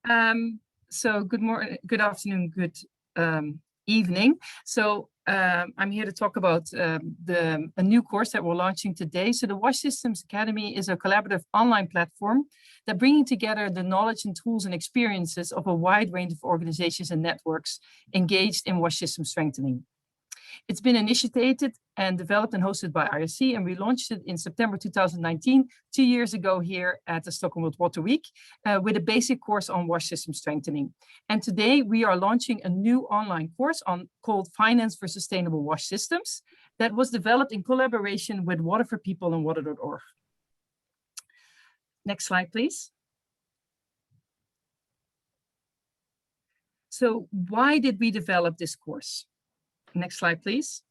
So good morning, good afternoon, good evening. So I'm here to talk about a new course that we're launching today. So the Wash Systems Academy is a collaborative online platform that bringing together the knowledge and tools and experiences of a wide range of organizations and networks engaged in wash system strengthening. It's been initiated and developed and hosted by IRC, and we launched it in September 2019, 2 years ago here at the Stockholm World Water Week, with a basic course on wash system strengthening. And today we are launching a new online course called Finance for Sustainable Wash Systems that was developed in collaboration with Water for People and Water.org. Next slide, please. So why did we develop this course? Next slide, please.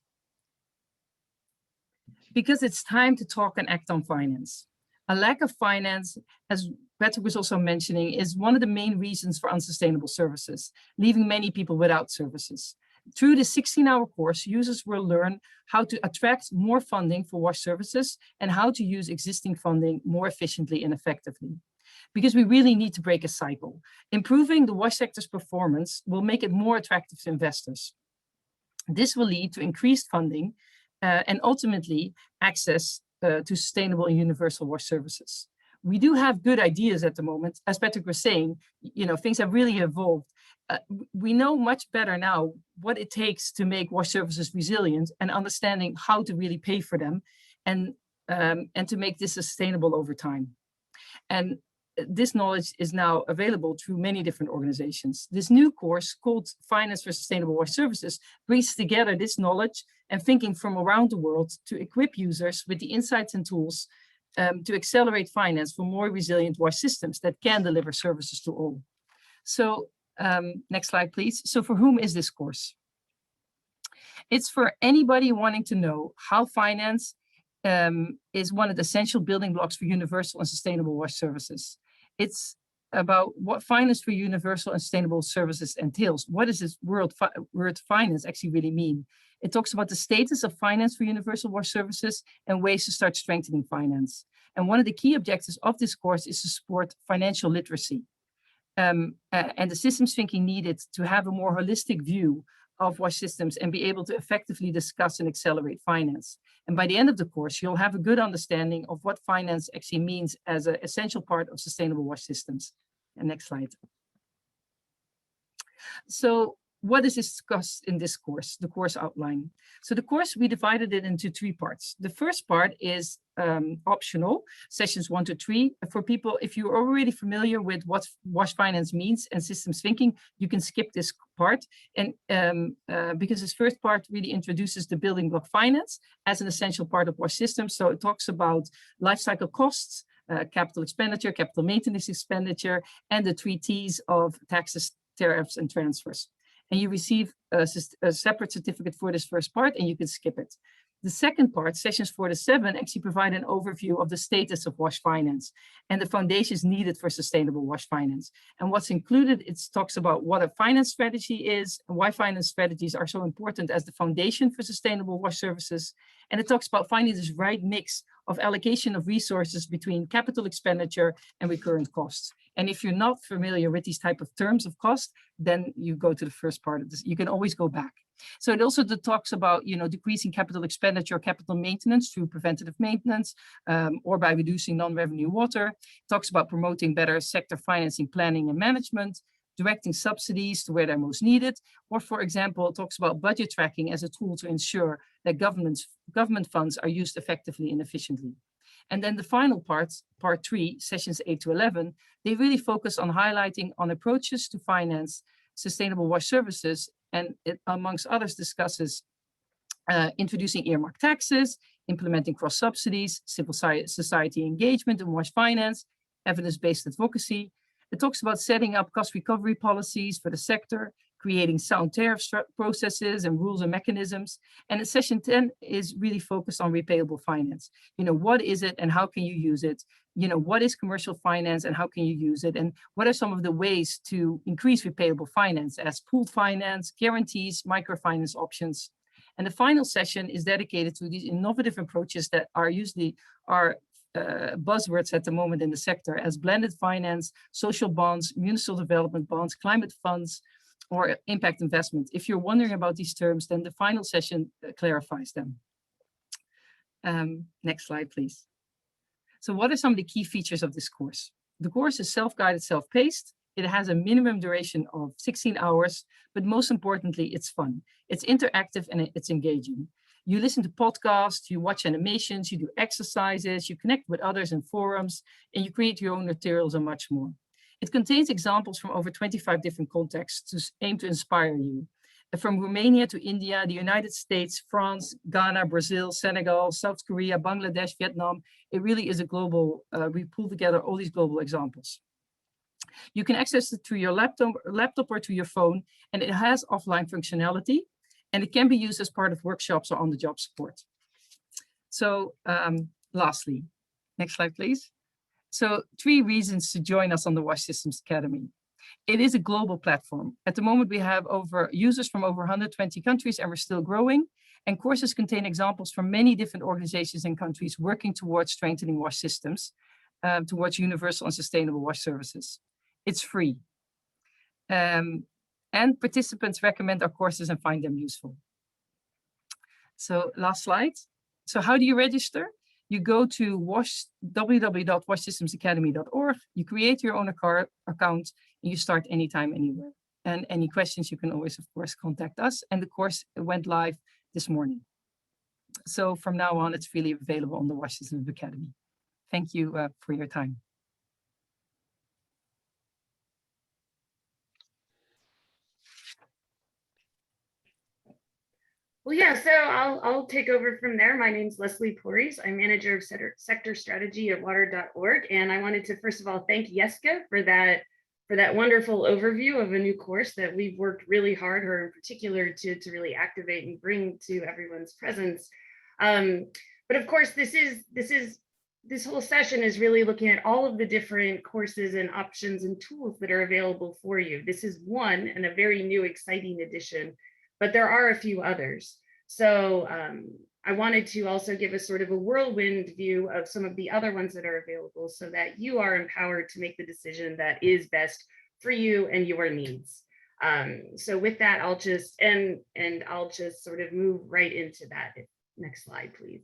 Because it's time to talk and act on finance. A lack of finance, as Patrick was also mentioning, is one of the main reasons for unsustainable services, leaving many people without services. Through the 16-hour course, users will learn how to attract more funding for wash services and how to use existing funding more efficiently and effectively. Because we really need to break a cycle. Improving the wash sector's performance will make it more attractive to investors. This will lead to increased funding and ultimately access to sustainable and universal wash services. We do have good ideas at the moment. As Patrick was saying, things have really evolved. We know much better now what it takes to make wash services resilient and understanding how to really pay for them and to make this sustainable over time. And this knowledge is now available through many different organizations. This new course called Finance for Sustainable Wash Services brings together this knowledge and thinking from around the world to equip users with the insights and tools to accelerate finance for more resilient wash systems that can deliver services to all. So next slide, please. So for whom is this course? It's for anybody wanting to know how finance is one of the essential building blocks for universal and sustainable wash services. It's about what finance for universal and sustainable services entails. What does this word finance actually really mean? It talks about the status of finance for universal wash services and ways to start strengthening finance. And one of the key objectives of this course is to support financial literacy and the systems thinking needed to have a more holistic view of wash systems and be able to effectively discuss and accelerate finance. And by the end of the course, you'll have a good understanding of what finance actually means as an essential part of sustainable wash systems. And next slide. So what is discussed in this course, the course outline? So the course, we divided it into 3 parts. The first part is optional, sessions 1 to 3. For people, if you're already familiar with what wash finance means and systems thinking, you can skip this part. And because this first part really introduces the building block finance as an essential part of wash systems. So it talks about life cycle costs, capital expenditure, capital maintenance expenditure, and the 3 T's of taxes, tariffs, and transfers. And you receive a separate certificate for this first part, and you can skip it. The second part, sessions 4 to 7, actually provide an overview of the status of wash finance and the foundations needed for sustainable wash finance. And what's included, it talks about what a finance strategy is and why finance strategies are so important as the foundation for sustainable wash services. And it talks about finding this right mix of allocation of resources between capital expenditure and recurrent costs. And if you're not familiar with these type of terms of cost, then you go to the first part of this. You can always go back. So it also talks about, decreasing capital expenditure, capital maintenance through preventative maintenance, or by reducing non-revenue water. It talks about promoting better sector financing, planning and management, directing subsidies to where they're most needed. Or for example, it talks about budget tracking as a tool to ensure that government funds are used effectively and efficiently. And then the final parts, part 3, sessions 8 to 11, they really focus on highlighting on approaches to finance sustainable wash services, and it, amongst others, discusses introducing earmark taxes, implementing cross subsidies, civil society engagement in wash finance, evidence-based advocacy. It talks about setting up cost recovery policies for the sector, creating sound tariff processes and rules and mechanisms. And in session 10 is really focused on repayable finance. What is it and how can you use it? What is commercial finance and how can you use it? And what are some of the ways to increase repayable finance as pooled finance, guarantees, microfinance options? And the final session is dedicated to these innovative approaches that are buzzwords at the moment in the sector as blended finance, social bonds, municipal development bonds, climate funds, or impact investment. If you're wondering about these terms, then the final session clarifies them. Next slide, please. So what are some of the key features of this course? The course is self-guided, self-paced. It has a minimum duration of 16 hours, but most importantly, it's fun. It's interactive and it's engaging. You listen to podcasts, you watch animations, you do exercises, you connect with others in forums, and you create your own materials and much more. It contains examples from over 25 different contexts to aim to inspire you. From Romania to India, the United States, France, Ghana, Brazil, Senegal, South Korea, Bangladesh, Vietnam. It really is a global, we pull together all these global examples. You can access it through your laptop or to your phone, and it has offline functionality, and it can be used as part of workshops or on-the-job support. So lastly, next slide, please. So 3 reasons to join us on the WASH Systems Academy. It is a global platform. At the moment, we have users from over 120 countries, and we're still growing. And courses contain examples from many different organizations and countries working towards strengthening WASH systems, towards universal and sustainable WASH services. It's free. And participants recommend our courses and find them useful. So last slide. So how do you register? You go to www.washsystemsacademy.org, you create your own account, and you start anytime, anywhere. And any questions, you can always, of course, contact us. And the course went live this morning. So from now on, it's really available on the WASH Systems Academy. Thank you for your time. Well, yeah, so I'll take over from there. My name's Leslie Porries. I'm manager of sector strategy at water.org. And I wanted to, first of all, thank Jeske for that wonderful overview of a new course that we've worked really hard, her in particular, to really activate and bring to everyone's presence. But of course, this whole session is really looking at all of the different courses and options and tools that are available for you. This is one and a very new, exciting addition, but there are a few others. So I wanted to also give a sort of a whirlwind view of some of the other ones that are available so that you are empowered to make the decision that is best for you and your needs. So with that, I'll just sort of move right into that. Next slide, please.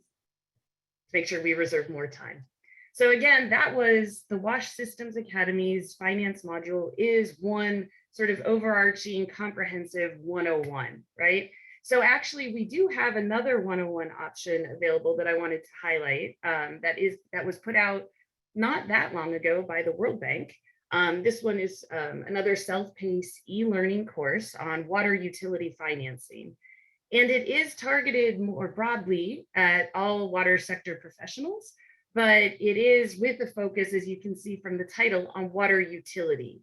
Make sure we reserve more time. So again, that was the WASH Systems Academy's finance module is one sort of overarching comprehensive 101, right? So actually we do have another 101 option available that I wanted to highlight that was put out not that long ago by the World Bank. This one is another self-paced e-learning course on water utility financing. And it is targeted more broadly at all water sector professionals, but it is with a focus, as you can see from the title, on water utility.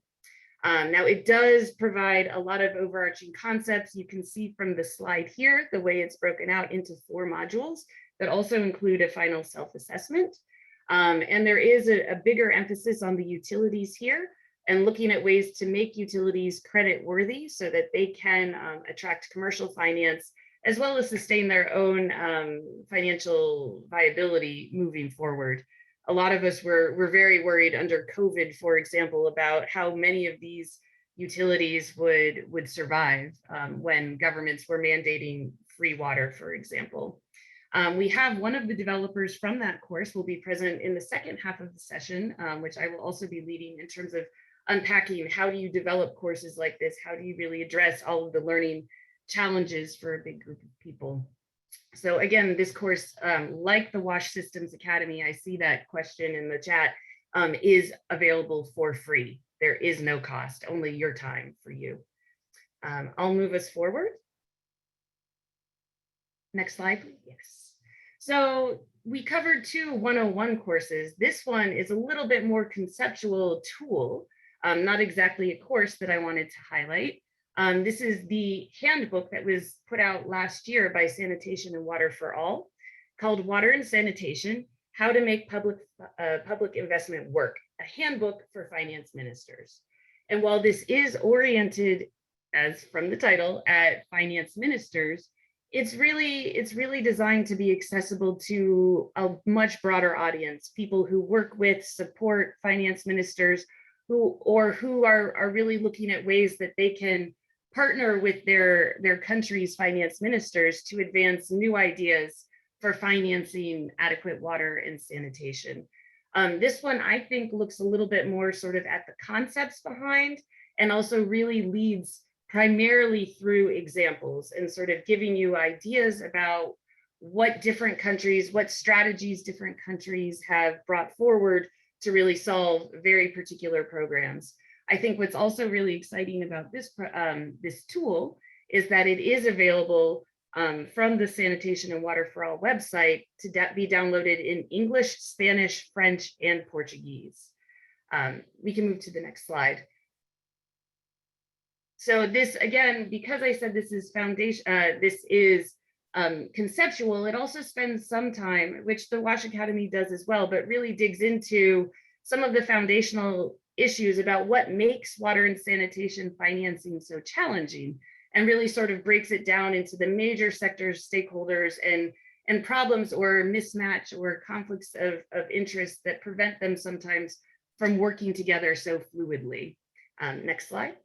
Now, it does provide a lot of overarching concepts. You can see from the slide here, the way it's broken out into 4 modules that also include a final self-assessment. And there is a bigger emphasis on the utilities here and looking at ways to make utilities credit worthy so that they can attract commercial finance as well as sustain their own financial viability moving forward. A lot of us were very worried under COVID, for example, about how many of these utilities would survive when governments were mandating free water, for example. We have one of the developers from that course will be present in the second half of the session, which I will also be leading in terms of unpacking how do you develop courses like this? How do you really address all of the learning challenges for a big group of people? So again, this course, like the WASH Systems Academy, I see that question in the chat, is available for free. There is no cost, only your time for you. I'll move us forward. Next slide, please. Yes. So we covered 2 101 courses. This one is a little bit more conceptual tool, not exactly a course that I wanted to highlight. This is the handbook that was put out last year by Sanitation and Water for All, called Water and Sanitation, How to Make Public Investment Work, a handbook for finance ministers. And while this is oriented, as from the title, at finance ministers, it's really designed to be accessible to a much broader audience, people who work with, support finance ministers who are really looking at ways that they can partner with their country's finance ministers to advance new ideas for financing adequate water and sanitation. This one, I think, looks a little bit more sort of at the concepts behind, and also really leads primarily through examples and sort of giving you ideas about what different countries, what strategies different countries have brought forward to really solve very particular programs. I think what's also really exciting about this tool is that it is available from the Sanitation and Water for All website to be downloaded in English, Spanish, French, and Portuguese. We can move to the next slide. So this, again, because I said this is conceptual, it also spends some time, which the WASH Academy does as well, but really digs into some of the foundational issues about what makes water and sanitation financing so challenging, and really sort of breaks it down into the major sectors, stakeholders, and problems or mismatch or conflicts of interest that prevent them sometimes from working together so fluidly. Next slide.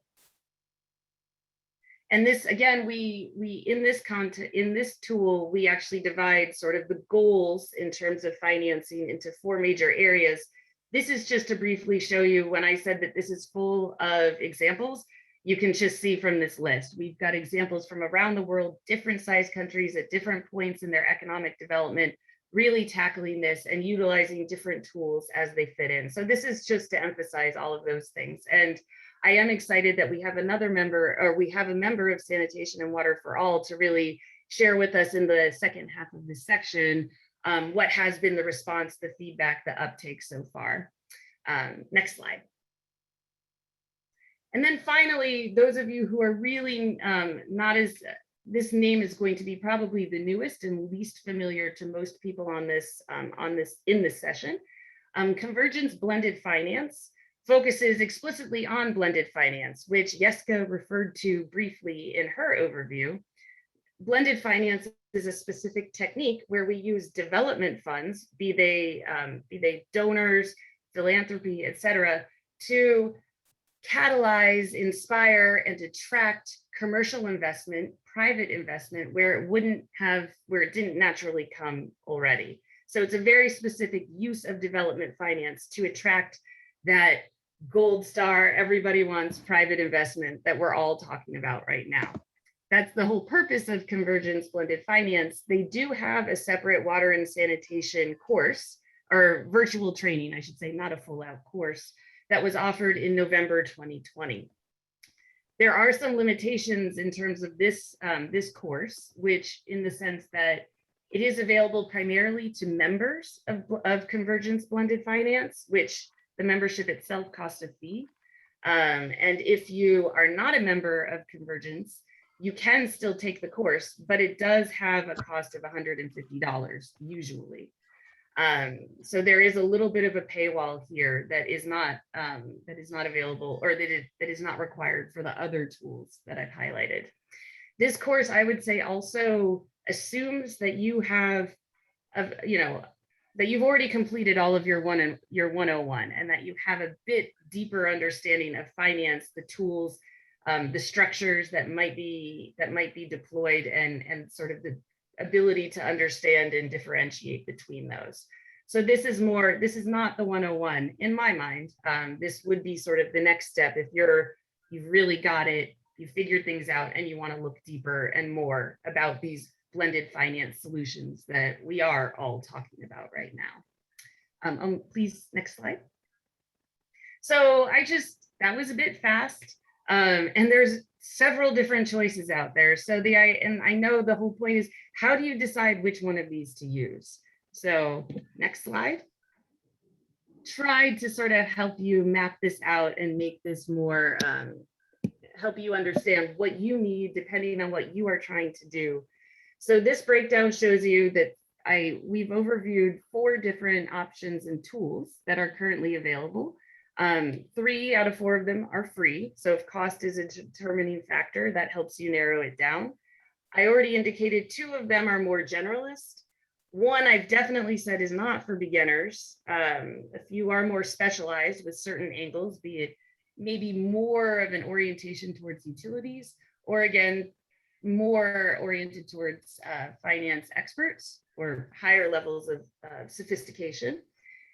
And this, again, we in this tool, we actually divide sort of the goals in terms of financing into 4 major areas. This is just to briefly show you, when I said that this is full of examples, you can just see from this list. We've got examples from around the world, different size countries at different points in their economic development, really tackling this and utilizing different tools as they fit in. So this is just to emphasize all of those things. And I am excited that we have a member of Sanitation and Water for All to really share with us in the second half of this section what has been the response, the feedback, the uptake so far. Next slide. And then finally, those of you who are really this name is going to be probably the newest and least familiar to most people in this session. Convergence Blended Finance focuses explicitly on blended finance, which Jeske referred to briefly in her overview. Blended finance is a specific technique where we use development funds, be they donors, philanthropy, et cetera, to catalyze, inspire, and attract commercial investment, private investment, where it didn't naturally come already. So it's a very specific use of development finance to attract that gold star, everybody wants private investment that we're all talking about right now. That's the whole purpose of Convergence Blended Finance. They do have a separate water and sanitation course, or virtual training, I should say, not a full out course, that was offered in November 2020. There are some limitations in terms of this course, which in the sense that it is available primarily to members of Convergence Blended Finance, which the membership itself costs a fee. And if you are not a member of Convergence, you can still take the course, but it does have a cost of $150 usually. So there is a little bit of a paywall here that is not available, or that is not required for the other tools that I've highlighted. This course, I would say, also assumes that you have, that you've already completed all of your 101, and that you have a bit deeper understanding of finance, the tools, the structures that might be deployed, and sort of the ability to understand and differentiate between those. So this is not the 101 in my mind. This would be sort of the next step if you've really got it, you figured things out, and you want to look deeper and more about these blended finance solutions that we are all talking about right now. Please, next slide. So that was a bit fast. And there's several different choices out there. So I know the whole point is, how do you decide which one of these to use? So next slide. Tried to sort of help you map this out and make this more, help you understand what you need depending on what you are trying to do. So this breakdown shows you that we've overviewed 4 different options and tools that are currently available. 3 out of 4 of them are free. So if cost is a determining factor, that helps you narrow it down. I already indicated 2 of them are more generalist. 1 I've definitely said is not for beginners. A few are more specialized with certain angles, be it maybe more of an orientation towards utilities, or again, more oriented towards finance experts or higher levels of sophistication.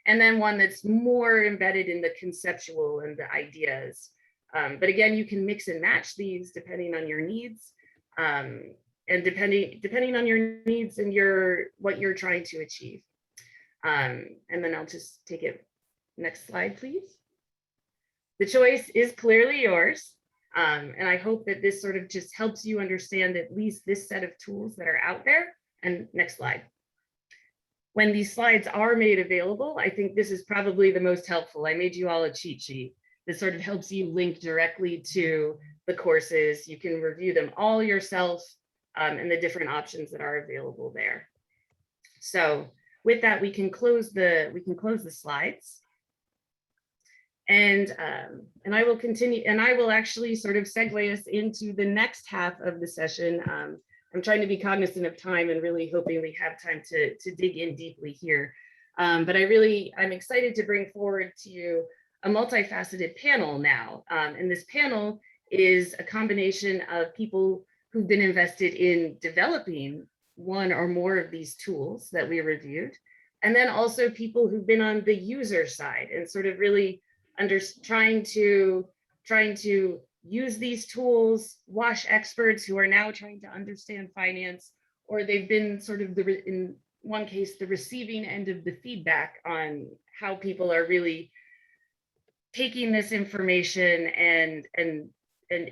And then 1 that's more embedded in the conceptual and the ideas. But again, you can mix and match these depending on your needs, and depending on your needs and what you're trying to achieve. And then I'll just take it. Next slide, please. The choice is clearly yours. And I hope that this sort of just helps you understand at least this set of tools that are out there. And next slide. When these slides are made available, I think this is probably the most helpful. I made you all a cheat sheet. This sort of helps you link directly to the courses. You can review them all yourself, and the different options that are available there. So with that, we can close the slides. And I will continue, and I will actually sort of segue us into the next half of the session. I'm trying to be cognizant of time and really hoping we have time to dig in deeply here. But I'm excited to bring forward to you a multifaceted panel now. And this panel is a combination of people who've been invested in developing 1 or more of these tools that we reviewed. And then also people who've been on the user side and sort of really trying to use these tools, WASH experts who are now trying to understand finance, or they've been sort of in one case, the receiving end of the feedback on how people are really taking this information and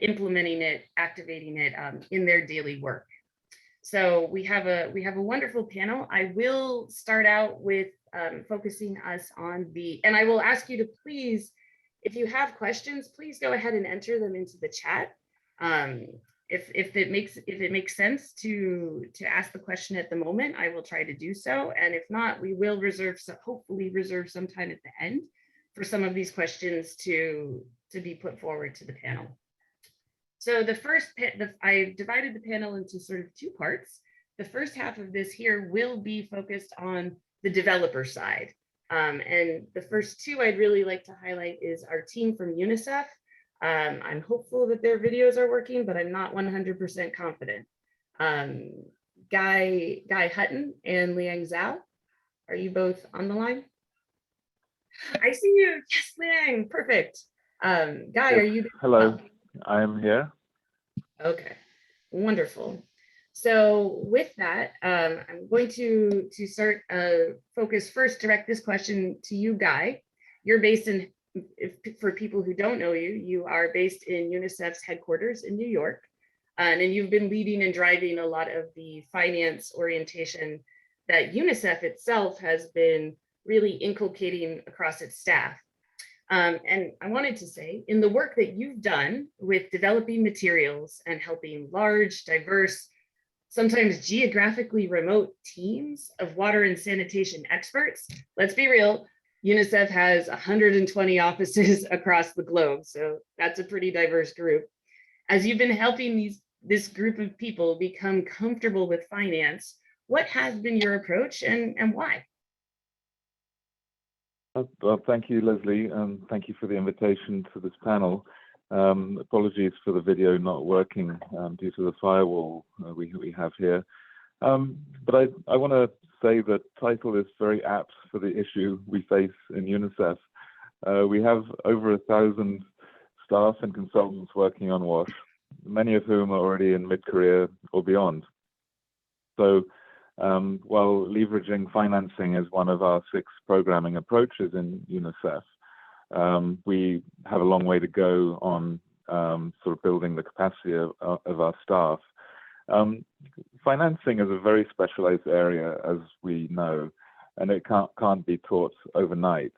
implementing it, activating it in their daily work. So we have a wonderful panel. I will start out with focusing us on and I will ask you to please, if you have questions, please go ahead and enter them into the chat. If it makes sense to ask the question at the moment, I will try to do so. And if not, we will hopefully reserve some time at the end for some of these questions to be put forward to the panel. So I've divided the panel into sort of 2 parts. The first half of this here will be focused on the developer side. And the first 2 I'd really like to highlight is our team from UNICEF. I'm hopeful that their videos are working, but I'm not 100% confident. Guy Hutton and Liang Zhao, are you both on the line? I see you. Yes, Liang, perfect. Guy, yes. Are you there? Hello, I am here. Okay, wonderful. So with that, I'm going to start focus first, direct this question to you, Guy. You're based in, for people who don't know you, you are based in UNICEF's headquarters in New York, and you've been leading and driving a lot of the finance orientation that UNICEF itself has been really inculcating across its staff. And I wanted to say, in the work that you've done with developing materials and helping large, diverse, sometimes geographically remote teams of water and sanitation experts, let's be real, UNICEF has 120 offices across the globe, so that's a pretty diverse group. As you've been helping this group of people become comfortable with finance, what has been your approach and why? Well, thank you, Leslie, and thank you for the invitation to this panel. Apologies for the video not working due to the firewall we have here. But I want to say that title is very apt for the issue we face in UNICEF. We have over 1,000 staff and consultants working on WASH, many of whom are already in mid-career or beyond. So while leveraging financing is one of our 6 programming approaches in UNICEF, we have a long way to go on sort of building the capacity of our staff. Financing is a very specialized area, as we know, and it can't be taught overnight.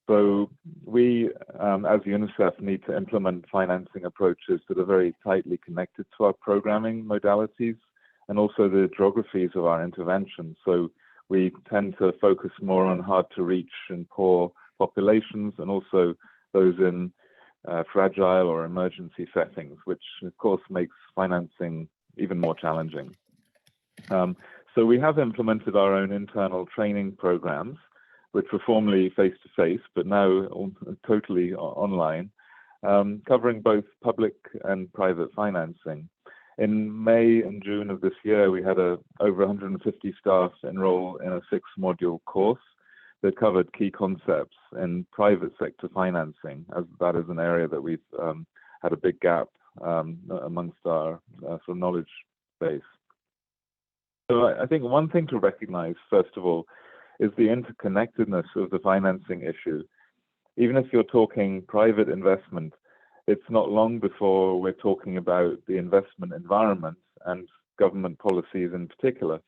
So we, as UNICEF, need to implement financing approaches that are very tightly connected to our programming modalities and also the geographies of our interventions. So we tend to focus more on hard to reach and poor populations, and also those in fragile or emergency settings, which of course makes financing even more challenging. So we have implemented our own internal training programs, which were formerly face-to-face, but now totally online, covering both public and private financing. In May and June of this year, we had over 150 staff enroll in a 6-module course that covered key concepts in private sector financing, as that is an area that we've had a big gap amongst our sort of knowledge base. So I think one thing to recognize, first of all, is the interconnectedness of the financing issue. Even if you're talking private investment, it's not long before we're talking about the investment environment and government policies in particular.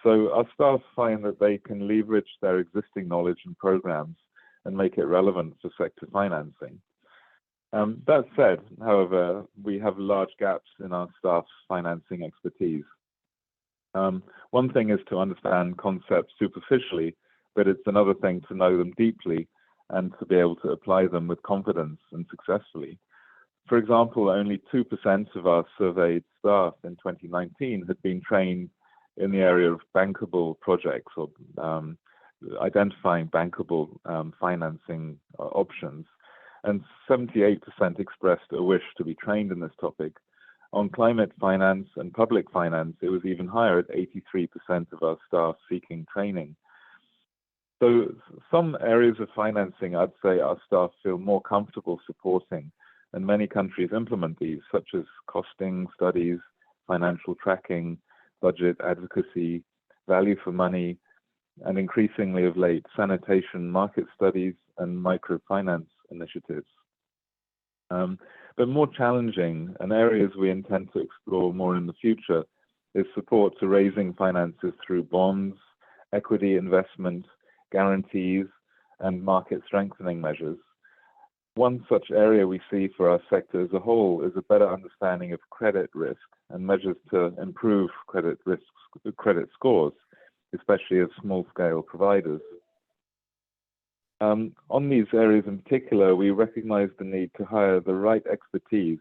So our staff find that they can leverage their existing knowledge and programs and make it relevant for sector financing. That said, however, we have large gaps in our staff's financing expertise. One thing is to understand concepts superficially, but it's another thing to know them deeply and to be able to apply them with confidence and successfully. For example, only 2% of our surveyed staff in 2019 had been trained in the area of bankable projects or identifying bankable financing options, and 78% expressed a wish to be trained in this topic. On climate finance and public finance, it was even higher at 83% of our staff seeking training. So some areas of financing, I'd say our staff feel more comfortable supporting, and many countries implement these, such as costing studies, financial tracking, budget advocacy, value for money, and increasingly of late, sanitation market studies and microfinance initiatives. But more challenging, and areas we intend to explore more in the future, is support to raising finances through bonds, equity investment, guarantees, and market strengthening measures. One such area we see for our sector as a whole is a better understanding of credit risk and measures to improve credit scores, especially of small-scale providers. On these areas in particular, we recognize the need to hire the right expertise,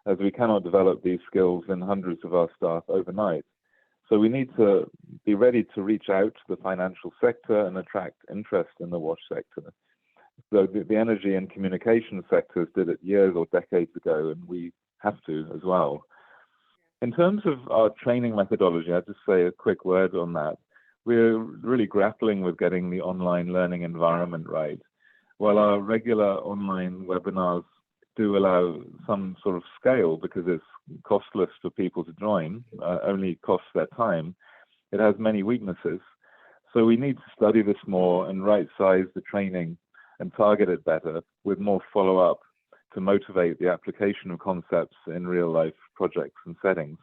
as we cannot develop these skills in hundreds of our staff overnight. So we need to be ready to reach out to the financial sector and attract interest in the wash sector. So the energy and communication sectors did it years or decades ago, and we have to as well. In terms of our training methodology, I'll just say a quick word on that. We're really grappling with getting the online learning environment right. While our regular online webinars do allow some sort of scale because it's costless for people to join, only costs their time, it has many weaknesses. So we need to study this more and right-size the training and target it better with more follow-up to motivate the application of concepts in real-life projects and settings.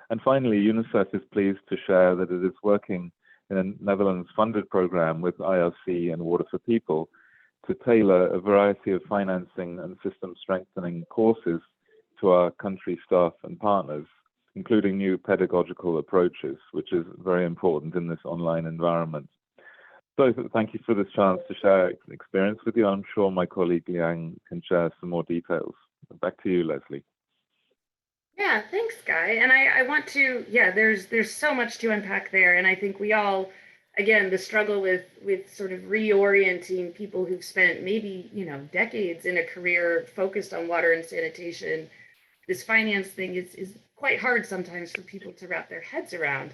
And finally, UNICEF is pleased to share that it is working in a Netherlands-funded program with IRC and Water for People to tailor a variety of financing and system strengthening courses to our country staff and partners, including new pedagogical approaches, which is very important in this online environment. So thank you for this chance to share experience with you. I'm sure my colleague Liang can share some more details. Back to you, Leslie. Yeah, thanks, Guy. And I want to, there's so much to unpack there. And I think we all, again, the struggle with sort of reorienting people who've spent maybe, decades in a career focused on water and sanitation. This finance thing is quite hard sometimes for people to wrap their heads around.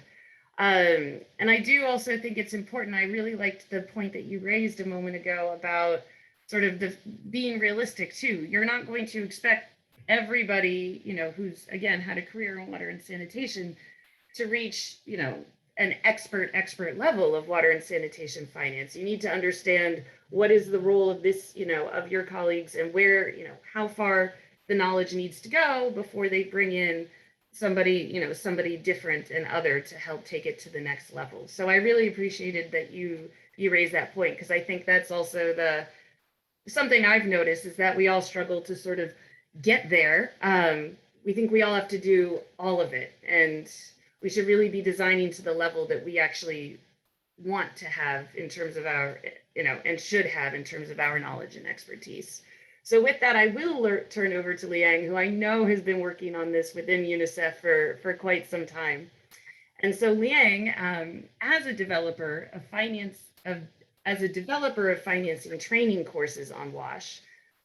And I do also think it's important. I really liked the point that you raised a moment ago about sort of being realistic too. You're not going to expect everybody, who's again had a career in water and sanitation to reach, an expert level of water and sanitation finance. You need to understand what is the role of this, of your colleagues, and where, how far the knowledge needs to go before they bring in somebody, somebody different and other to help take it to the next level. So I really appreciated that you raised that point, because I think that's also something I've noticed is that we all struggle to sort of get there. We think we all have to do all of it, and we should really be designing to the level that we actually want to have in terms of our, and should have in terms of our knowledge and expertise. So with that, I will turn over to Liang, who I know has been working on this within UNICEF for quite some time. And so Liang, as a developer of financing training courses on WASH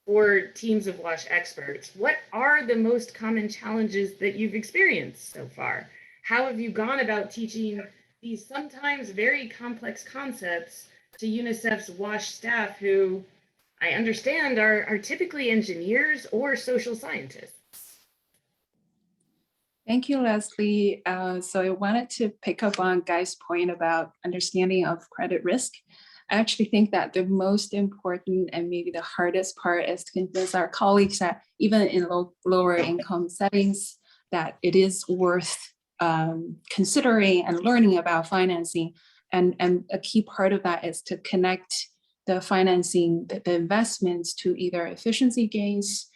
for teams of WASH experts, what are the most common challenges that you've experienced so far? How have you gone about teaching these sometimes very complex concepts to UNICEF's WASH staff, who I understand are typically engineers or social scientists? Thank you, Leslie. So I wanted to pick up on Guy's point about understanding of credit risk. I actually think that the most important and maybe the hardest part is to convince our colleagues that even in lower income settings, that it is worth considering and learning about financing. And a key part of that is to connect the financing, the investments to either efficiency gains,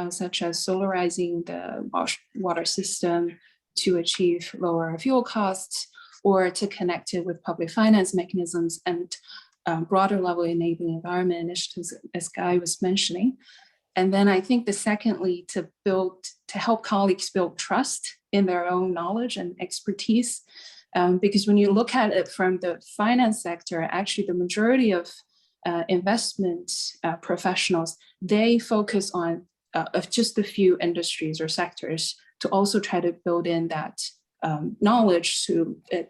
such as solarizing the water system to achieve lower fuel costs, or to connect it with public finance mechanisms and broader level enabling environment initiatives, as Guy was mentioning. And then I think secondly, to help colleagues build trust in their own knowledge and expertise. Because when you look at it from the finance sector, actually the majority of investment professionals, they focus on of just a few industries or sectors to also try to build in that knowledge,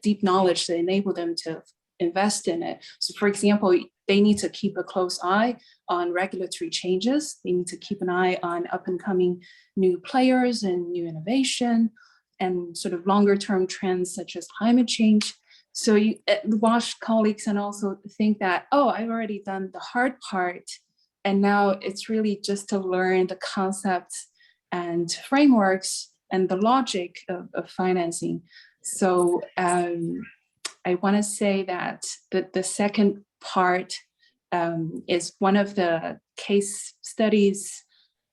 deep knowledge to enable them to invest in it. So for example, they need to keep a close eye on regulatory changes. They need to keep an eye on up and coming new players and new innovation and sort of longer term trends such as climate change. So WASH colleagues can also think that, oh, I've already done the hard part, and now it's really just to learn the concepts and frameworks and the logic of financing. So I want to say that the second part is one of the case studies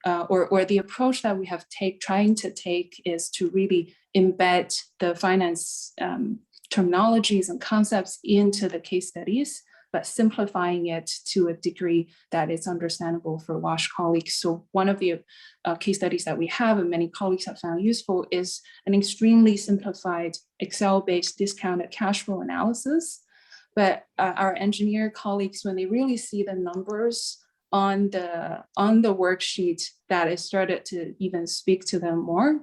or the approach that we have trying to take is to really embed the finance terminologies and concepts into the case studies, but simplifying it to a degree that is understandable for WASH colleagues. So one of the case studies that we have and many colleagues have found useful is an extremely simplified Excel-based discounted cash flow analysis. But our engineer colleagues, when they really see the numbers on the worksheet, that it started to even speak to them more.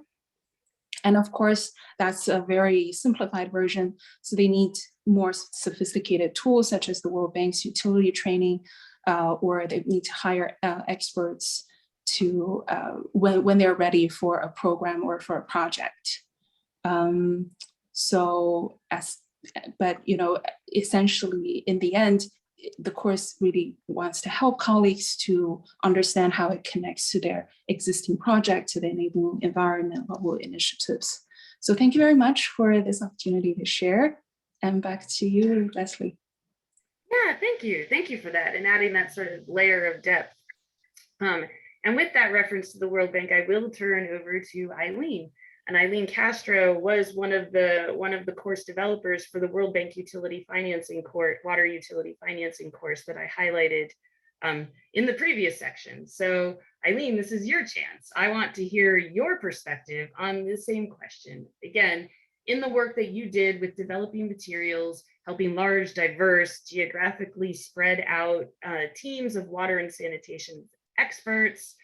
And of course, that's a very simplified version. So they need more sophisticated tools, such as the World Bank's utility training, or they need to hire experts to when they're ready for a program or for a project. But essentially, in the end, the course really wants to help colleagues to understand how it connects to their existing project, to the enabling environment level initiatives. So thank you very much for this opportunity to share. And back to you, Leslie. Yeah, thank you. Thank you for that and adding that sort of layer of depth. And with that reference to the World Bank, I will turn over to Eileen. And Eileen Castro was one of the course developers for the World Bank Utility Financing course, Water Utility Financing course that I highlighted in the previous section. So Eileen, this is your chance. I want to hear your perspective on the same question. Again, in the work that you did with developing materials, helping large, diverse, geographically spread out teams of water and sanitation experts,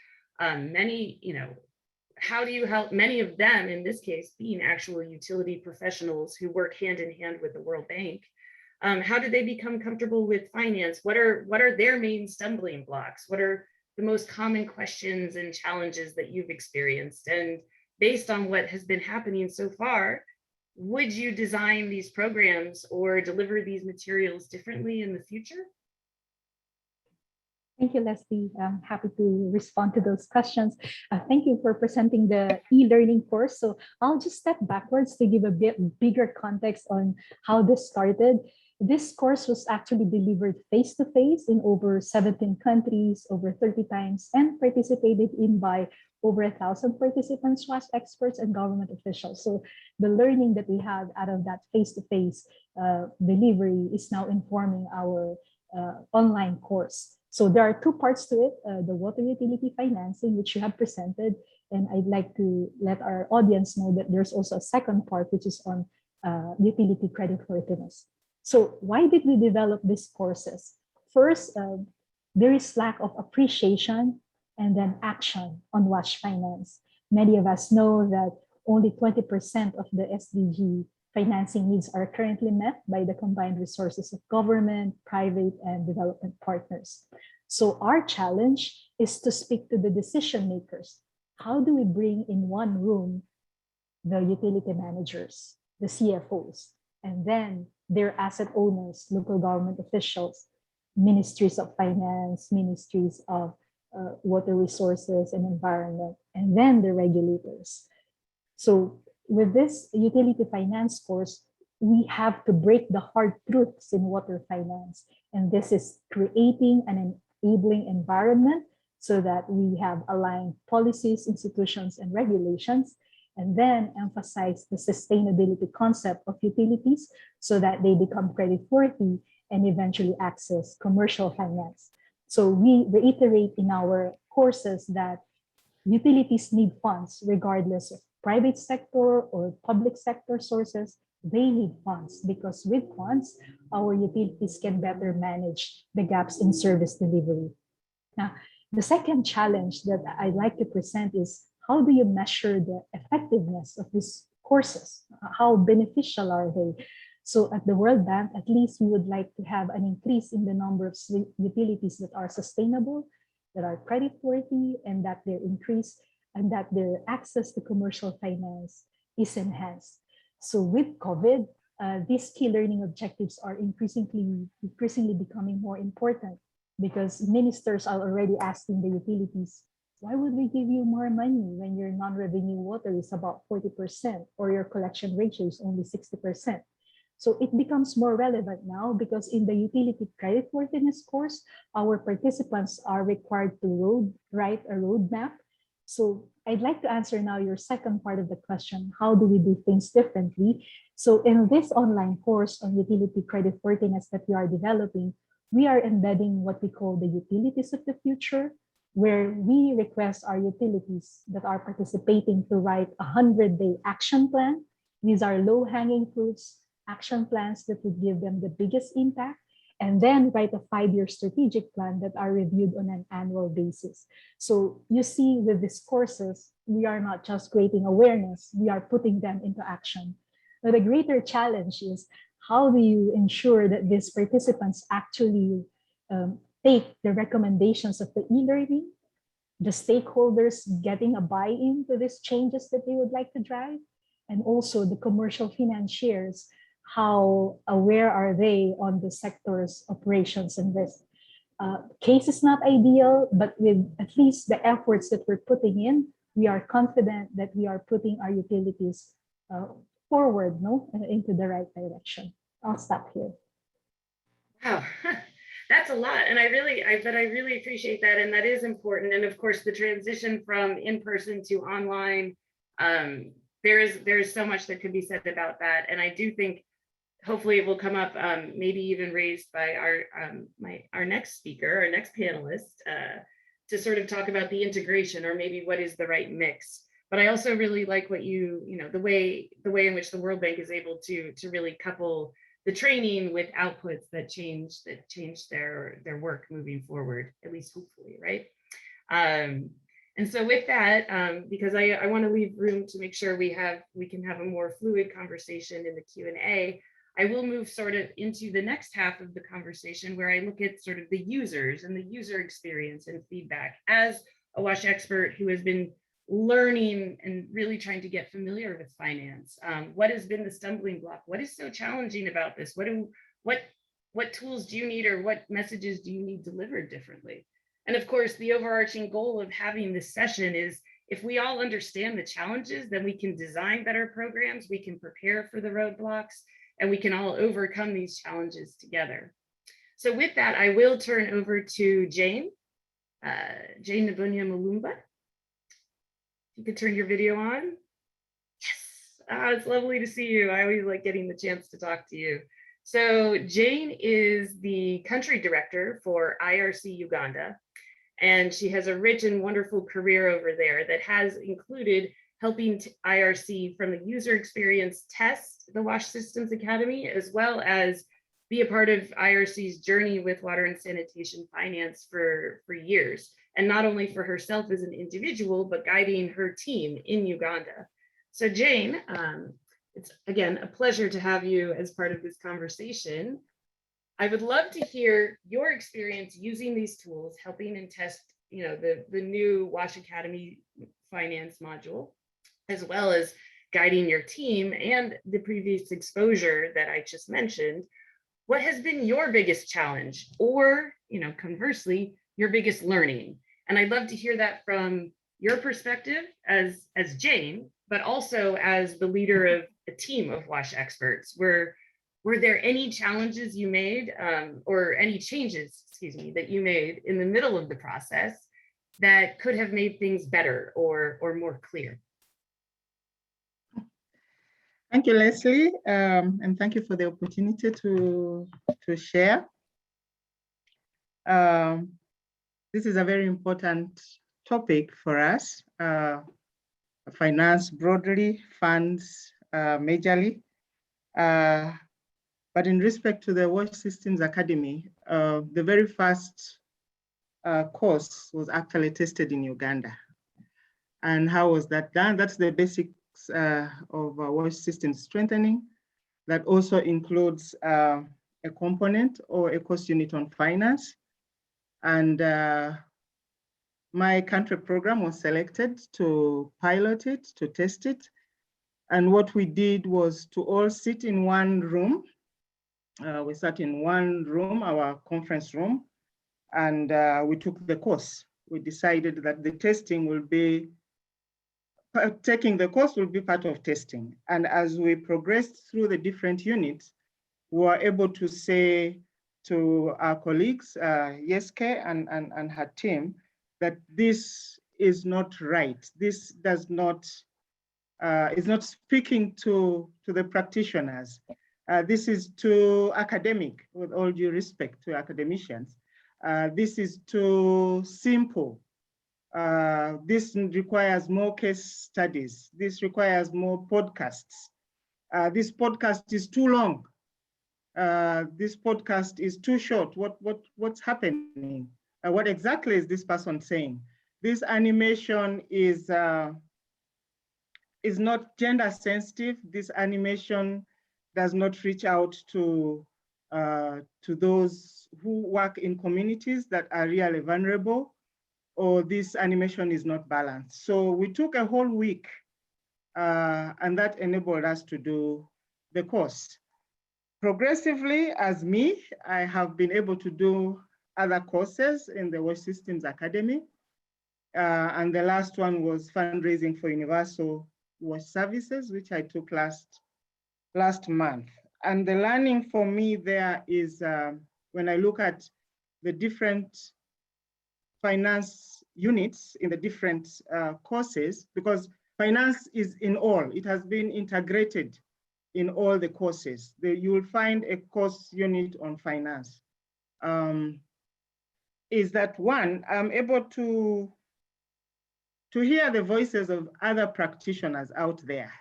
how do you help many of them, in this case, being actual utility professionals who work hand in hand with the World Bank? How did they become comfortable with finance? What are their main stumbling blocks? What are the most common questions and challenges that you've experienced? And based on what has been happening so far, would you design these programs or deliver these materials differently in the future? Thank you, Leslie. I'm happy to respond to those questions. Thank you for presenting the e-learning course. So I'll just step backwards to give a bit bigger context on how this started. This course was actually delivered face-to-face in over 17 countries, over 30 times, and participated in by over 1,000 participants, WASH experts, and government officials. So the learning that we had out of that face-to-face delivery is now informing our online course. So there are two parts to it, the water utility financing, which you have presented, and I'd like to let our audience know that there's also a second part, which is on utility creditworthiness. So why did we develop these courses? First, there is lack of appreciation and then action on WASH finance. Many of us know that only 20% of the SDG financing needs are currently met by the combined resources of government, private, and development partners. So our challenge is to speak to the decision makers. How do we bring in one room the utility managers, the CFOs, and then their asset owners, local government officials, ministries of finance, ministries of water resources and environment, and then the regulators. So with this utility finance course, we have to break the hard truths in water finance. And this is creating an enabling environment so that we have aligned policies, institutions, and regulations, and then emphasize the sustainability concept of utilities so that they become creditworthy and eventually access commercial finance. So we reiterate in our courses that utilities need funds regardless of private sector or public sector sources. They need funds because with funds, our utilities can better manage the gaps in service delivery. Now, the second challenge that I'd like to present is how do you measure the effectiveness of these courses? How beneficial are they? So at the World Bank, at least we would like to have an increase in the number of utilities that are sustainable, that are creditworthy, and that their increase and that their access to commercial finance is enhanced. So with COVID, these key learning objectives are increasingly becoming more important because ministers are already asking the utilities, why would we give you more money when your non-revenue water is about 40% or your collection ratio is only 60%? So it becomes more relevant now because in the utility creditworthiness course, our participants are required to write a roadmap. So I'd like to answer now your second part of the question, how do we do things differently? So in this online course on utility creditworthiness that we are developing, we are embedding what we call the utilities of the future, where we request our utilities that are participating to write a 100-day action plan. These are low-hanging fruits, action plans that would give them the biggest impact, and then write a 5-year strategic plan that are reviewed on an annual basis. So you see with these courses, we are not just creating awareness, we are putting them into action. But the greater challenge is how do you ensure that these participants actually take the recommendations of the e-learning, the stakeholders getting a buy-in to these changes that they would like to drive, and also the commercial financiers, how aware are they on the sector's operations and risk. Case is not ideal, but with at least the efforts that we're putting in, we are confident that we are putting our utilities forward, into the right direction. I'll stop here. Wow, that's a lot, and I really appreciate that, and that is important. And of course, the transition from in-person to online, there's so much that could be said about that, and I do think hopefully it will come up, maybe even raised by our next speaker, our next panelist, to sort of talk about the integration or maybe what is the right mix. But I also really like what the way in which the World Bank is able to really couple the training with outputs that change their work moving forward, at least hopefully, right? And so with that, because I want to leave room to make sure we can have a more fluid conversation in the Q&A, I will move sort of into the next half of the conversation where I look at sort of the users and the user experience and feedback. As a WASH expert who has been learning and really trying to get familiar with finance, what has been the stumbling block? What is so challenging about this? What tools do you need, or what messages do you need delivered differently? And of course, the overarching goal of having this session is if we all understand the challenges, then we can design better programs, we can prepare for the roadblocks, and we can all overcome these challenges together. So with that, I will turn over to Jane Nevunya Malumba. You could turn your video on. Yes, it's lovely to see you. I always like getting the chance to talk to you. So Jane is the country director for IRC Uganda, and she has a rich and wonderful career over there that has included helping IRC from the user experience test the Wash Systems Academy, as well as be a part of IRC's journey with water and sanitation finance for years. And not only for herself as an individual, but guiding her team in Uganda. So Jane, it's again a pleasure to have you as part of this conversation. I would love to hear your experience using these tools, helping and test, the new Wash Academy finance module, as well as guiding your team and the previous exposure that I just mentioned. What has been your biggest challenge, or, conversely, your biggest learning? And I'd love to hear that from your perspective as Jane, but also as the leader of a team of WASH experts. Were there any challenges you made, or any changes, that you made in the middle of the process that could have made things better or more clear? Thank you, Leslie, and thank you for the opportunity to share. This is a very important topic for us, finance broadly, funds majorly. But in respect to the Wash Systems Academy, the very first course was actually tested in Uganda. And how was that done? That's the basics of wash system strengthening. That also includes a component or a course unit on finance. And my country program was selected to pilot it, to test it. And what we did was to all sit in one room. We sat in one room, our conference room, and we took the course. We decided that the testing will be, taking the course will be part of testing. And as we progressed through the different units, we were able to say to our colleagues, Yeske and her team, that this is not right. This does not, is not speaking to the practitioners. This is too academic, with all due respect to academicians. This is too simple. This requires more case studies. This requires more podcasts. This podcast is too long. This podcast is too short. What's happening? What exactly is this person saying? This animation is not gender sensitive. This animation does not reach out to those who work in communities that are really vulnerable, or this animation is not balanced. So we took a whole week, and that enabled us to do the course. Progressively, as me, I have been able to do other courses in the Wash Systems Academy. And the last one was fundraising for universal wash services, which I took last month. And the learning for me there is when I look at the different finance units in the different courses, because finance is in all, it has been integrated in all the courses. You will find a course unit on finance. Is that one, I'm able to hear the voices of other practitioners out there.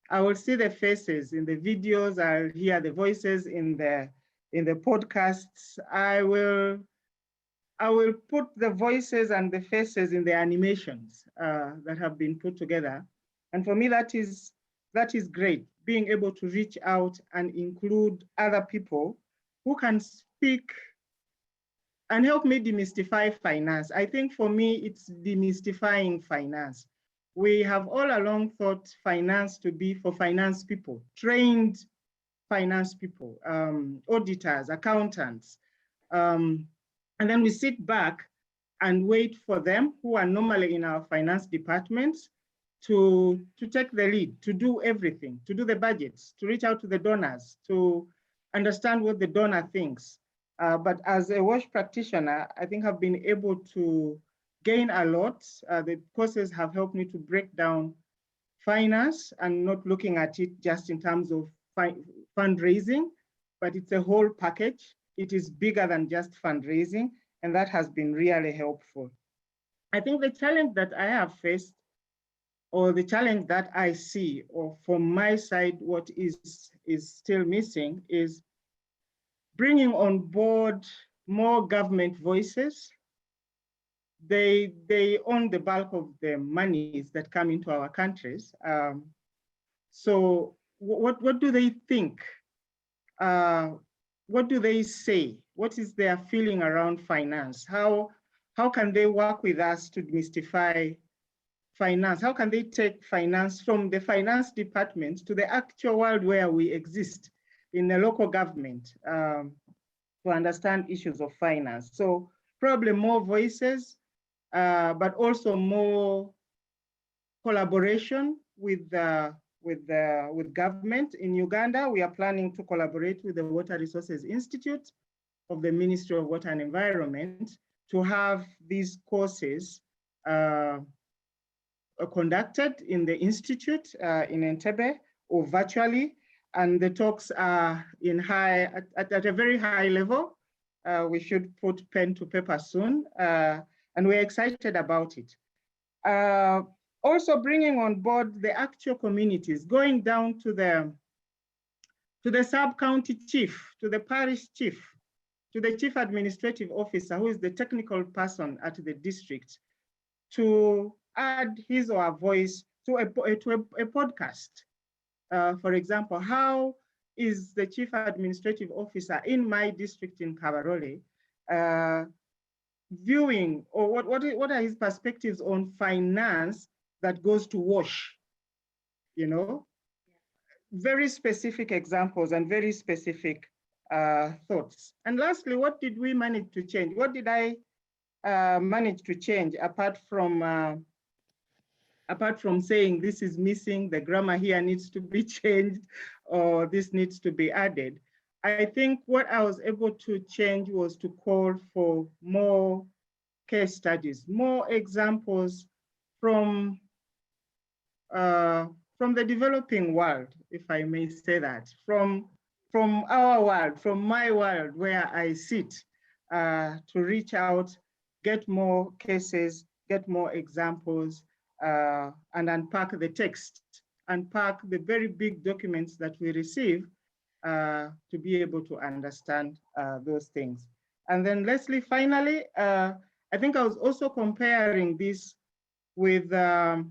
I will see the faces in the videos, I'll hear the voices in the podcasts. I will put the voices and the faces in the animations that have been put together. And for me, that is great, being able to reach out and include other people who can speak and help me demystify finance. I think for me, it's demystifying finance. We have all along thought finance to be for finance people, trained finance people, auditors, accountants. And then we sit back and wait for them who are normally in our finance departments to take the lead, to do everything, to do the budgets, to reach out to the donors, to understand what the donor thinks. But as a WASH practitioner, I think I've been able to gain a lot. The courses have helped me to break down finance and not looking at it just in terms of fundraising, but it's a whole package. It is bigger than just fundraising, and that has been really helpful. I think the challenge that I have faced, or the challenge that I see, or from my side, what is still missing is bringing on board more government voices. They own the bulk of the monies that come into our countries. So what do they think? What do they say? What is their feeling around finance? How can they work with us to demystify finance? How can they take finance from the finance department to the actual world where we exist in the local government to understand issues of finance? So probably more voices, but also more collaboration with government. In Uganda, we are planning to collaborate with the Water Resources Institute of the Ministry of Water and Environment to have these courses conducted in the institute in Entebbe or virtually, and the talks are at a very high level. We should put pen to paper soon, and we're excited about it. Also bringing on board the actual communities, going down to the sub-county chief, to the parish chief, to the chief administrative officer, who is the technical person at the district, to add his or her voice to a podcast. For example, how is the chief administrative officer in my district in Kabarole viewing, or what are his perspectives on finance that goes to wash? You know, very specific examples and very specific thoughts. And lastly, what did we manage to change? What did I manage to change apart from saying this is missing, the grammar here needs to be changed, or this needs to be added? I think what I was able to change was to call for more case studies, more examples from the developing world, if I may say that, from our world, from my world where I sit, to reach out, get more cases, get more examples, and unpack the text, unpack the very big documents that we receive to be able to understand those things. And then Leslie, finally, I think I was also comparing this with a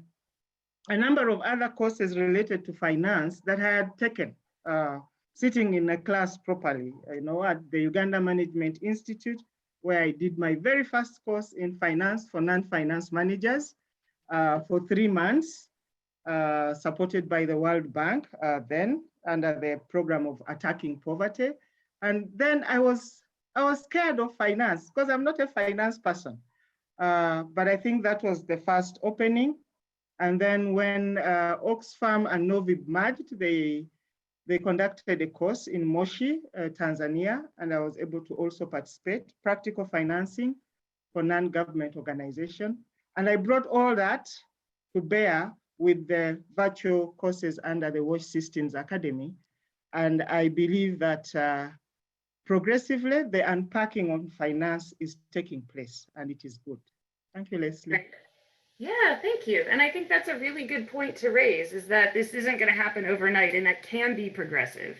number of other courses related to finance that I had taken, sitting in a class properly, you know, at the Uganda Management Institute, where I did my very first course in finance for non-finance managers for 3 months, supported by the World Bank then under the program of attacking poverty. And then I was scared of finance because I'm not a finance person. But I think that was the first opening. And then when Oxfam and Novib merged, they conducted a course in Moshi, Tanzania, and I was able to also participate, practical financing for non-government organization. And I brought all that to bear with the virtual courses under the WASH Systems Academy. And I believe that progressively, the unpacking of finance is taking place, and it is good. Thank you, Leslie. Right. Yeah, thank you. And I think that's a really good point to raise, is that this isn't going to happen overnight, and that can be progressive.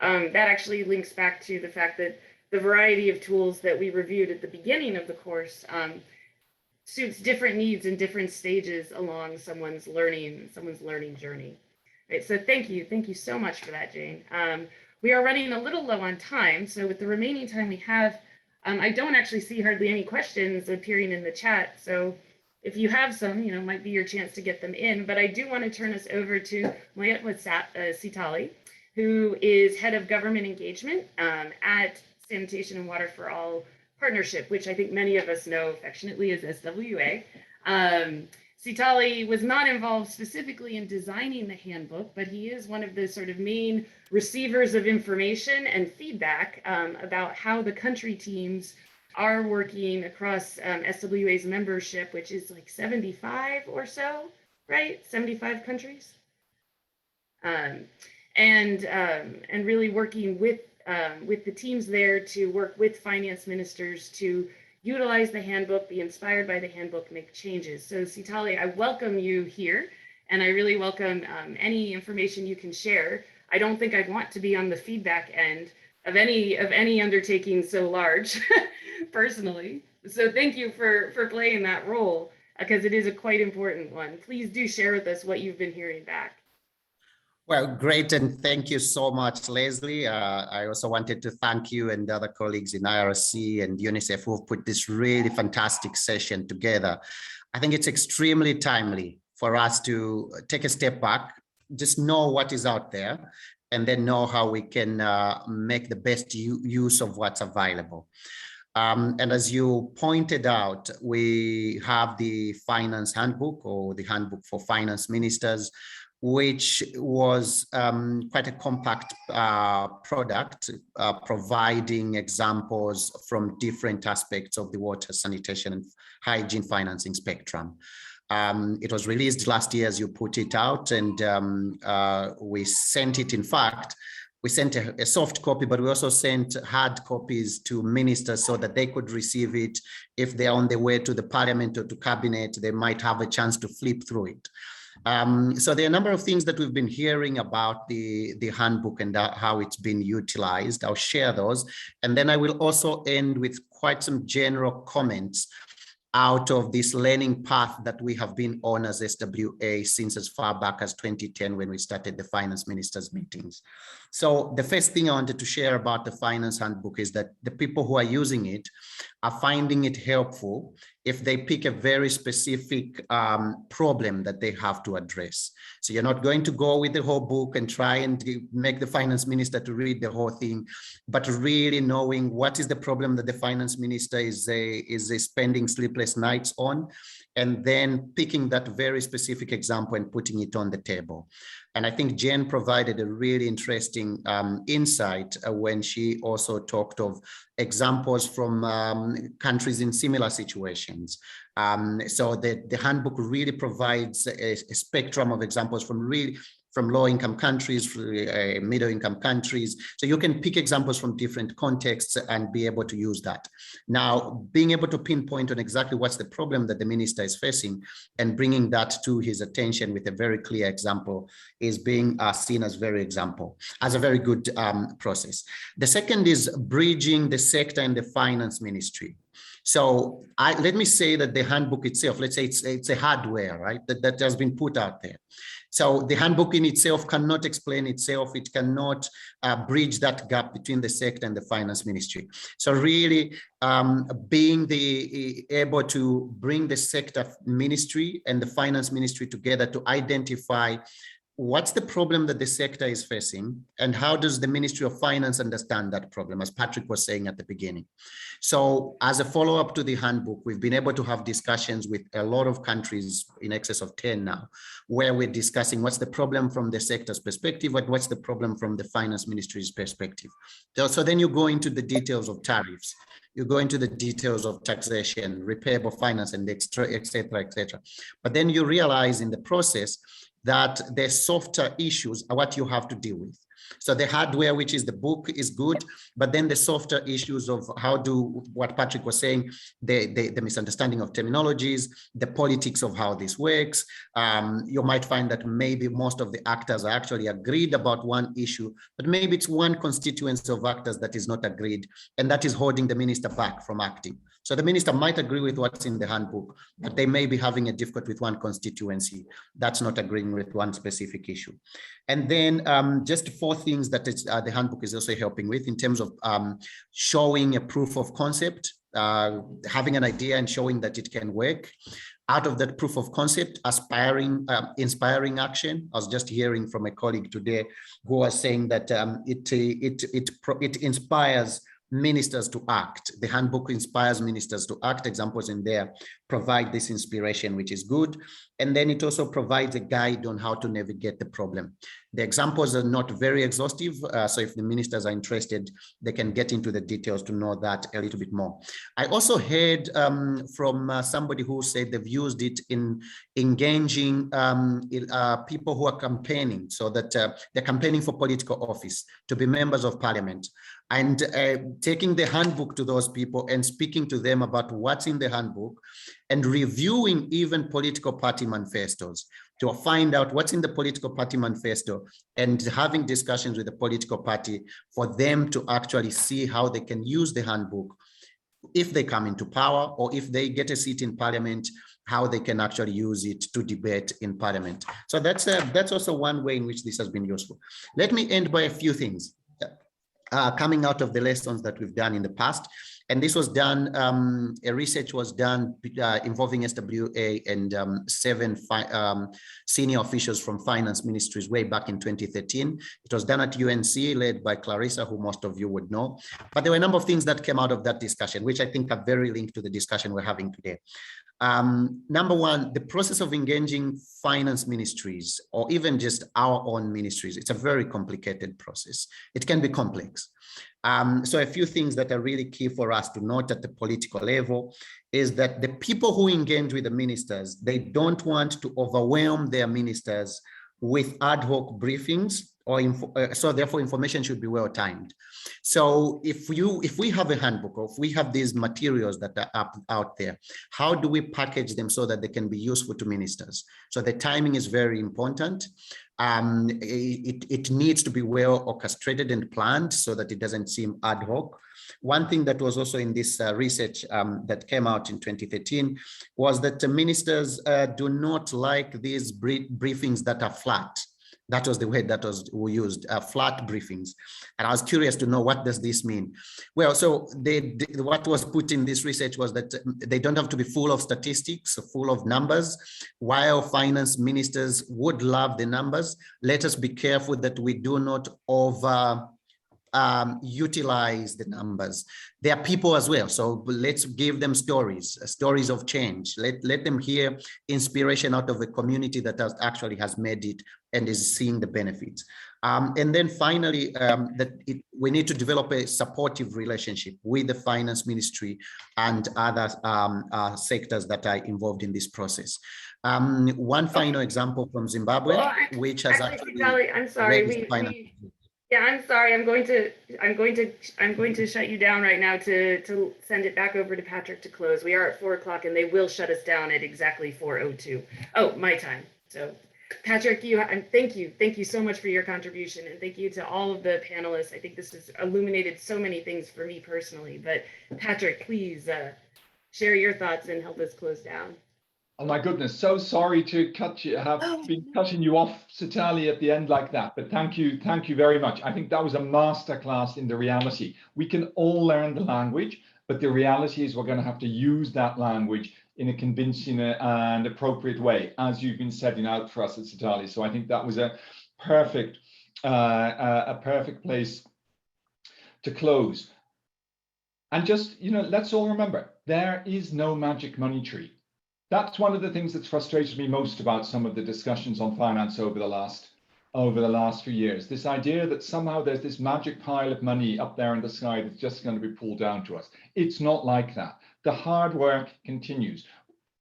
That actually links back to the fact that the variety of tools that we reviewed at the beginning of the course suits different needs in different stages along someone's learning journey. Right, so thank you so much for that, Jane. We are running a little low on time, so with the remaining time we have, I don't actually see hardly any questions appearing in the chat. So if you have some, you know, might be your chance to get them in. But I do want to turn us over to Moyet Sitali, who is head of government engagement at Sanitation and Water for All Partnership, which I think many of us know affectionately as SWA. Sitali was not involved specifically in designing the handbook, but he is one of the sort of main receivers of information and feedback about how the country teams are working across SWA's membership, which is like 75 or so, right? 75 countries. And really working with with the teams there to work with finance ministers to utilize the handbook, be inspired by the handbook, make changes. So Sitali, I welcome you here, and I really welcome any information you can share. I don't think I'd want to be on the feedback end of any undertaking so large, personally. So thank you for playing that role, because it is a quite important one. Please do share with us what you've been hearing back. Well, great, and thank you so much, Leslie. I also wanted to thank you and the other colleagues in IRC and UNICEF who've put this really fantastic session together. I think it's extremely timely for us to take a step back, just know what is out there, and then know how we can make the best use of what's available. And as you pointed out, we have the Finance Handbook, or the Handbook for Finance Ministers, which was quite a compact product, providing examples from different aspects of the water, sanitation, and hygiene financing spectrum. It was released last year, as you put it out, and we sent it, in fact, we sent a soft copy, but we also sent hard copies to ministers so that they could receive it. If they're on their way to the parliament or to cabinet, they might have a chance to flip through it. So there are a number of things that we've been hearing about the handbook and how it's been utilized. I'll share those. And then I will also end with quite some general comments out of this learning path that we have been on as SWA since as far back as 2010, when we started the finance ministers meetings. So the first thing I wanted to share about the finance handbook is that the people who are using it are finding it helpful if they pick a very specific problem that they have to address. So you're not going to go with the whole book and try and make the finance minister to read the whole thing, but really knowing what is the problem that the finance minister is spending sleepless nights on, and then picking that very specific example and putting it on the table. And I think Jen provided a really interesting insight when she also talked of examples from countries in similar situations. So the handbook really provides a spectrum of examples from low-income countries, middle-income countries. So you can pick examples from different contexts and be able to use that. Now, being able to pinpoint on exactly what's the problem that the minister is facing and bringing that to his attention with a very clear example is being seen as a very good process. The second is bridging the sector and the finance ministry. So let me say that the handbook itself, let's say it's a hardware, right, that has been put out there. So the handbook in itself cannot explain itself. It cannot bridge that gap between the sector and the finance ministry. So really being able to bring the sector ministry and the finance ministry together to identify what's the problem that the sector is facing and how does the Ministry of Finance understand that problem, as Patrick was saying at the beginning. So as a follow-up to the handbook, we've been able to have discussions with a lot of countries, in excess of 10 now, where we're discussing what's the problem from the sector's perspective and what's the problem from the finance ministry's perspective. So then you go into the details of tariffs, you go into the details of taxation, repayable finance, and et cetera, et cetera. But then you realize in the process that the softer issues are what you have to deal with. So the hardware, which is the book, is good, but then the softer issues of what Patrick was saying, the misunderstanding of terminologies, the politics of how this works. You might find that maybe most of the actors are actually agreed about one issue, but maybe it's one constituency of actors that is not agreed, and that is holding the minister back from acting. So the minister might agree with what's in the handbook, but they may be having a difficulty with one constituency that's not agreeing with one specific issue. And then just 4 things that the handbook is also helping with in terms of showing a proof of concept, having an idea and showing that it can work. Out of that proof of concept, inspiring action. I was just hearing from a colleague today who was saying that it inspires ministers to act. The handbook inspires ministers to act. Examples in there provide this inspiration, which is good. And then it also provides a guide on how to navigate the problem. The examples are not very exhaustive, so if the ministers are interested, they can get into the details to know that a little bit more. I also heard from somebody who said they've used it in engaging people who are campaigning, so that they're campaigning for political office, to be members of parliament, and taking the handbook to those people and speaking to them about what's in the handbook, and reviewing even political party manifestos to find out what's in the political party manifesto, and having discussions with the political party for them to actually see how they can use the handbook if they come into power, or if they get a seat in parliament, how they can actually use it to debate in parliament. So that's also one way in which this has been useful. Let me end by a few things coming out of the lessons that we've done in the past. And this was done, a research was done involving SWA and 7 senior officials from finance ministries way back in 2013. It was done at UNC, led by Clarissa, who most of you would know. But there were a number of things that came out of that discussion, which I think are very linked to the discussion we're having today. Number one, the process of engaging finance ministries, or even just our own ministries, it's a very complicated process. It can be complex. So a few things that are really key for us to note at the political level is that the people who engage with the ministers, they don't want to overwhelm their ministers with ad hoc briefings, or so therefore information should be well timed. So if we have a handbook, or if we have these materials that are out there, how do we package them so that they can be useful to ministers? So the timing is very important. It needs to be well orchestrated and planned so that it doesn't seem ad hoc. One thing that was also in this research that came out in 2013 was that the ministers do not like these briefings that are flat. That was the word that we used, flat briefings. And I was curious to know, what does this mean? Well, so what was put in this research was that they don't have to be full of statistics, full of numbers. While finance ministers would love the numbers, let us be careful that we do not utilize the numbers. They are people as well, so let's give them stories of change. Let them hear inspiration out of a community that actually has made it and is seeing the benefits. And then finally, we need to develop a supportive relationship with the finance ministry and other sectors that are involved in this process. One final example from Zimbabwe, which has actually, I'm sorry. Yeah, I'm sorry. I'm going to shut you down right now to send it back over to Patrick to close. We are at 4 o'clock, and they will shut us down at exactly 4:02. Oh, my time. So, Patrick, thank you so much for your contribution, and thank you to all of the panelists. I think this has illuminated so many things for me personally. But Patrick, please share your thoughts and help us close down. Oh my goodness, so sorry to been cutting you off, Satali, at the end like that, but thank you very much. I think that was a masterclass in the reality. We can all learn the language, but the reality is we're going to have to use that language in a convincing and appropriate way, as you've been setting out for us at Satali. So I think that was a perfect place to close. And just, let's all remember, there is no magic money tree. That's one of the things that's frustrated me most about some of the discussions on finance over the last few years. This idea that somehow there's this magic pile of money up there in the sky that's just going to be pulled down to us. It's not like that. The hard work continues.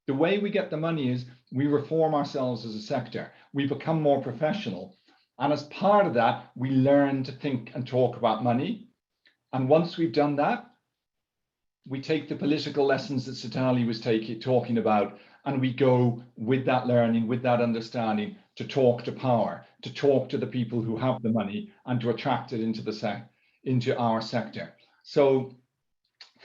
The way we get the money is we reform ourselves as a sector. We become more professional. And as part of that, we learn to think and talk about money. And once we've done that, we take the political lessons that Satali was talking about, and we go with that learning, with that understanding, to talk to power, to talk to the people who have the money, and to attract it into our sector. So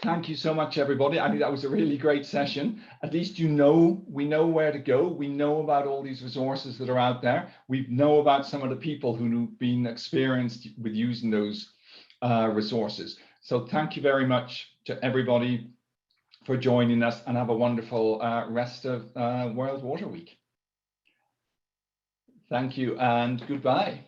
thank you so much, everybody. I think that was a really great session. At least we know where to go. We know about all these resources that are out there. We know about some of the people who've been experienced with using those resources. So thank you very much to everybody for joining us, and have a wonderful rest of World Water Week. Thank you and goodbye.